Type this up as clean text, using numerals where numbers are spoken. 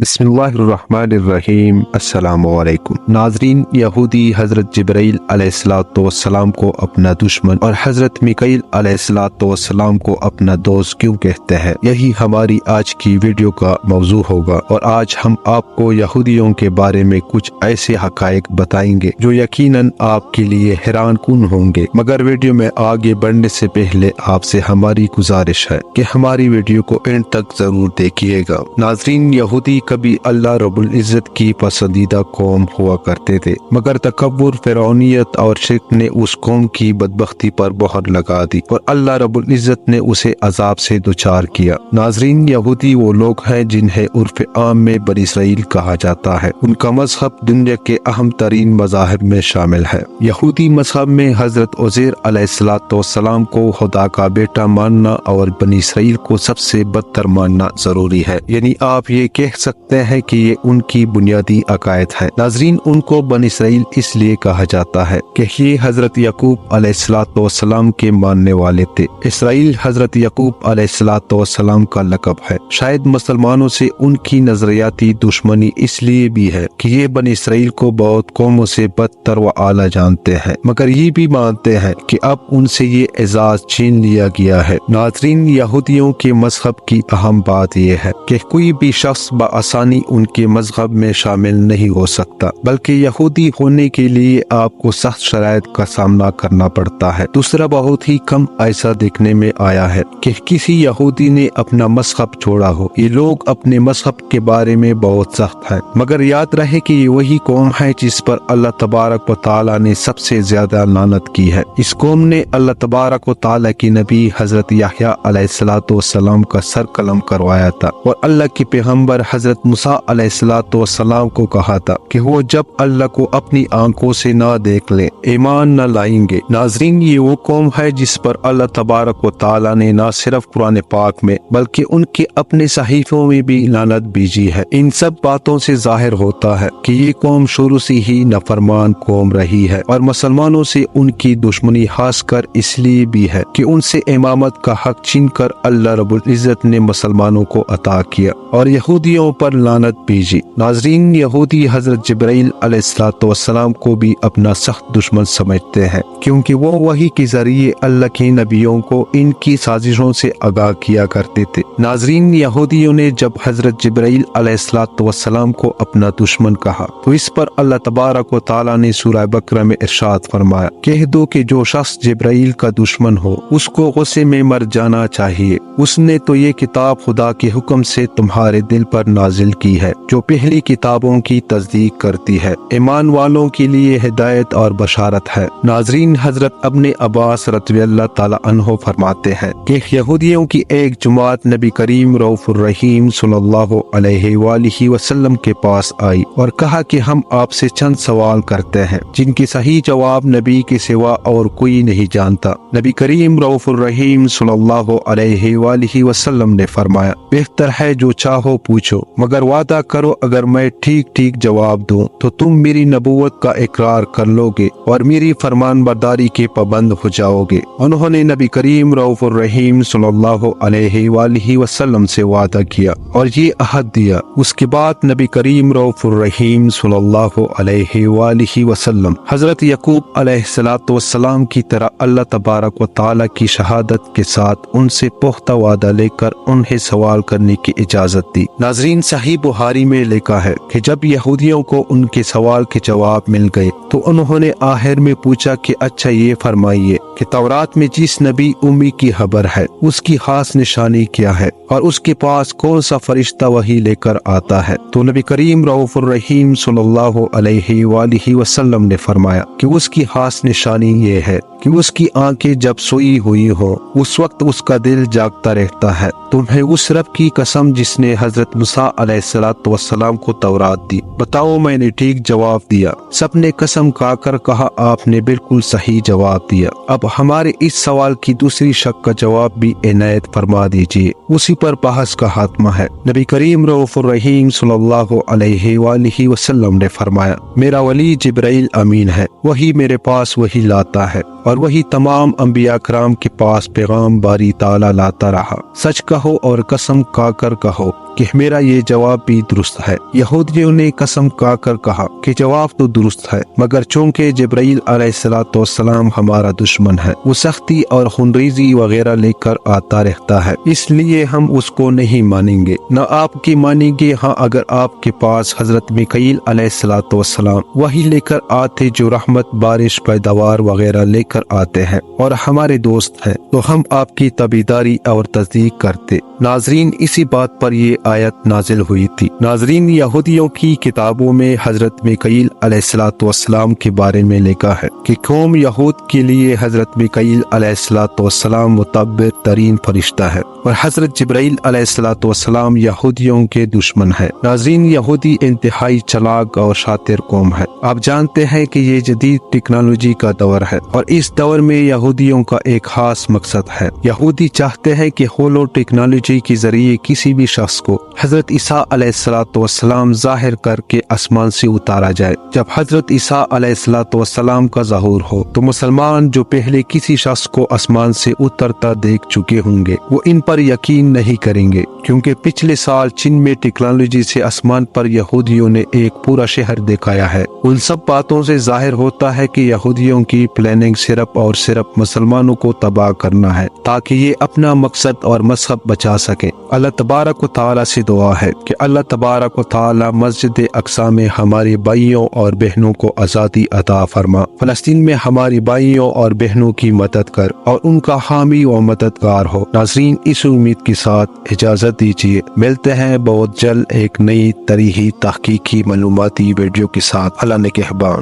बिस्मिल्लाहिर्रहमानिर्रहीम। अस्सलाम वालेकुम। नाजरीन, यहूदी हजरत जिब्राइल अलैहिस्सलाम को अपना दुश्मन और हजरत मिकाईल अलैहिस्सलाम को अपना दोस्त क्यों कहते हैं, यही हमारी आज की वीडियो का मौजू होगा। और आज हम आपको यहूदियों के बारे में कुछ ऐसे हकायक बताएंगे जो यकीनन आपके लिए हैरान कुन होंगे। मगर वीडियो में आगे बढ़ने से पहले आपसे हमारी गुजारिश है कि हमारी वीडियो को एंड तक जरूर देखिएगा। नाजरीन, यहूदी कभी अल्लाह रब्बुल इज्जत की पसंदीदा कौम हुआ करते थे, मगर तकब्बुर, फिरौनियत और शिर्क ने उस कौम की बदबख्ती पर मोहर लगा दी और अल्लाह रब्बुल इज्जत ने उसे अजाब से दुचार किया। नाजरीन, यहूदी वो लोग हैं जिन्हें उर्फ आम में बनी इसराइल कहा जाता है। उनका मजहब दुनिया के अहम तरीन मज़ाहिब में शामिल है। यहूदी मजहब में हजरत उज़ैर अलैहिस्सलाम को खुदा का बेटा मानना और बनी इसराइल को सबसे बदतर मानना जरूरी है। यानी आप ये कह सकते हैं कि ये उनकी बुनियादी अकायद है। नाजरीन, उनको बनी इसराइल इसलिए कहा जाता है कि ये हजरत यकूब अलैहिस्सलाम के मानने वाले थे। इसराइल हजरत यकूब अलैहिस्सलाम का लक़ब है। शायद मुसलमानों से उनकी नजरियाती दुश्मनी इसलिए भी है कि ये बनी इसराइल को बहुत कौमों से बदतर व आला जानते हैं, मगर ये भी मानते हैं कि अब उनसे ये एजाज छीन लिया गया है। नाजरीन, यहूदियों के मजहब की अहम बात यह है कि कोई भी शख्स आसानी उनके मजहब में शामिल नहीं हो सकता, बल्कि यहूदी होने के लिए आपको सख्त शराइत का सामना करना पड़ता है। दूसरा, बहुत ही कम ऐसा देखने में आया है कि किसी यहूदी ने अपना मजहब छोड़ा हो। ये लोग अपने मजहब के बारे में बहुत सख्त हैं, मगर याद रहे कि ये वही कौम है जिस पर अल्लाह तबारक व तआला ने सबसे ज्यादा लानत की है। इस कौम ने अल्लाह तबारक व तआला की नबी हजरत याह्या अलैहिस्सलाम का सर कलम करवाया था और अल्लाह के पैगम्बर हजरत मूसा अलैहिस्सलाम को कहा था कि वो जब अल्लाह को अपनी आंखों से ना देख ले ईमान न लाएंगे। नाजरीन, ये वो कौम है जिस पर अल्लाह तबारक व तआला ने न सिर्फ कुरान पाक में बल्कि उनके अपने सहीफों में भी लानत भेजी है। इन सब बातों से जाहिर होता है कि ये कौम शुरू से ही नफरमान कौम रही है और मुसलमानों से उनकी दुश्मनी खासकर इसलिए भी है कि उनसे इमामत का हक छीन कर अल्लाह रब्बुल इज्जत ने मुसलमानों को अता किया और यहूदियों पर लानत भेजी। नाजरीन, यहूदी हजरत जिब्राइल अलैहिस्सलाम को भी अपना सख्त दुश्मन समझते हैं, क्योंकि वो वही के जरिए अल्लाह के नबियों को इनकी साजिशों से आगाह किया करते थे। नाजरीन, यहूदियों ने जब हजरत जिब्राइल अलैहिस्सलाम को अपना दुश्मन कहा तो इस पर अल्लाह तबारक व तआला ने सूरह बकरा में इरशाद फरमाया, कह दो कि जो शख्स जिब्राइल का दुश्मन हो उसको गुस्से में मर जाना चाहिए। उसने तो ये किताब खुदा के हुक्म से तुम्हारे दिल पर नाजिल की है जो पहली किताबों की तस्दीक करती है। ईमान वालों के लिए हिदायत और बशारत है। नाजरीन, हजरत अब्ने अब्बास रज़ियल्लाहु ताला अन्हु फरमाते हैं कि यहूदियों की एक जमात नबी करीम रऊफुर रहीम सल्लल्लाहु अलैहि वसल्लम के पास आई और कहा कि हम आपसे चंद सवाल करते हैं जिनकी सही जवाब नबी के सिवा और कोई नहीं जानता। नबी करीम रऊफुर रहीम सल्लल्लाहु अलैहि वसल्लम ने फरमाया, बेहतर है जो चाहो पूछो, मगर वादा करो अगर मैं ठीक ठीक जवाब दूं तो तुम मेरी नबूवत का इकरार कर लोगे और मेरी फरमान बरदारी के पाबंद हो जाओगे। उन्होंने नबी करीम रऊफुर रहीम सल्लल्लाहु अलैहि वसल्लम से वादा किया और ये अहद दिया। उसके बाद नबी करीम रऊफुर रहीम सल्लल्लाहु अलैहि वसल्लम हजरत यकूब अलैहिस्सलाम की तरह अल्लाह तबारक व तआला की शहादत के साथ उनसे पुख्ता वादा लेकर उन्हें सवाल करने की इजाजत दी। नाजरीन, सही बुखारी में लिखा है कि जब यहूदियों को उनके सवाल के जवाब मिल गए तो उन्होंने आखिर में पूछा कि अच्छा ये फरमाइए कि तौरात में जिस नबी उम्मी की खबर है उसकी खास निशानी क्या है और उसके पास कौन सा फरिश्ता वही लेकर आता है। तो नबी करीम रऊफुर रहीम सल्लल्लाहु अलैहि वसल्लम ने फरमाया कि उसकी खास निशानी ये है कि उसकी आंखें जब सोई हुई हो उस वक्त उसका दिल जागता रहता है। तुम्हें उस रब की कसम जिसने हजरत मूसा अलैहिस्सलाम को तौरात दी, बताओ मैंने ठीक जवाब दिया। सबने कसम खाकर कहा आपने बिल्कुल सही जवाब दिया। अब हमारे इस सवाल की दूसरी शक का जवाब भी इनायत फरमा दीजिए। उसी पर बहस का खात्मा है। नबी करीम रऊफुर रहीम सल्लल्लाहु अलैहि वसल्लम ने फरमाया, मेरा वली जिब्राइल अमीन है, वही मेरे पास वही लाता है और वही तमाम अंबिया कराम के पास पैगाम बारी ताला लाता रहा। सच कहो और कसम खाकर कहो کہ میرا یہ جواب بھی درست ہے۔ یہودیوں نے قسم کھا کر کہا کہ جواب تو درست ہے، مگر چونکہ جبرائیل علیہ السلام ہمارا دشمن ہے، وہ سختی اور خونریزی وغیرہ لے کر آتا رہتا ہے، اس لیے ہم اس کو نہیں مانیں گے، نہ آپ کی مانیں گے۔ ہاں اگر آپ کے پاس حضرت میکائیل علیہ السلام وہی لے کر آتے جو رحمت، بارش، پیداوار وغیرہ لے کر آتے ہیں اور ہمارے دوست ہیں، تو ہم آپ کی تابعداری اور تصدیق کرتے۔ ناظرین، اسی بات پر یہ آیت نازل ہوئی تھی۔ ناظرین، یہودیوں کی کتابوں میں حضرت میکائیل علیہ السلام کے بارے میں لکھا ہے کہ قوم یہود کے لیے حضرت میکائیل علیہ السلام متبر ترین فرشتہ ہے، اور حضرت جبرائیل علیہ السلام یہودیوں کے دشمن ہے۔ ناظرین، یہودی انتہائی چلاک اور شاطر قوم ہے۔ آپ جانتے ہیں کہ یہ جدید ٹیکنالوجی کا دور ہے، اور اس دور میں یہودیوں کا ایک خاص مقصد ہے۔ یہودی چاہتے ہیں کہ ہولو ٹیکنالوجی کے ذریعے کسی بھی شخص کو حضرت عیسیٰ علیہ السلام ظاہر کر کے آسمان سے اتارا جائے۔ جب حضرت عیسیٰ علیہ السلام کا ظہور ہو تو مسلمان جو پہلے کسی شخص کو آسمان سے اترتا دیکھ چکے ہوں گے، وہ ان پر یقین نہیں کریں گے، کیونکہ پچھلے سال چین میں ٹیکنالوجی سے آسمان پر یہودیوں نے ایک پورا شہر دکھایا ہے۔ ان سب باتوں سے ظاہر ہوتا ہے کہ یہودیوں کی پلاننگ صرف اور صرف مسلمانوں کو تباہ کرنا ہے، تاکہ یہ اپنا مقصد اور مذہب بچا سکیں۔ اللہ تبارک و تعالیٰ سے دعا ہے کہ اللہ تبارک و تعالیٰ مسجد اقصی میں ہمارے بھائیوں اور بہنوں کو آزادی عطا فرما، فلسطین میں ہماری بھائیوں اور بہنوں کی مدد کر اور ان کا حامی و مددگار ہو۔ ناظرین، اس امید کے ساتھ اجازت دیجیے، ملتے ہیں بہت جلد ایک نئی تاریخی تحقیقی معلوماتی ویڈیو کے ساتھ۔ اللہ نگہبان۔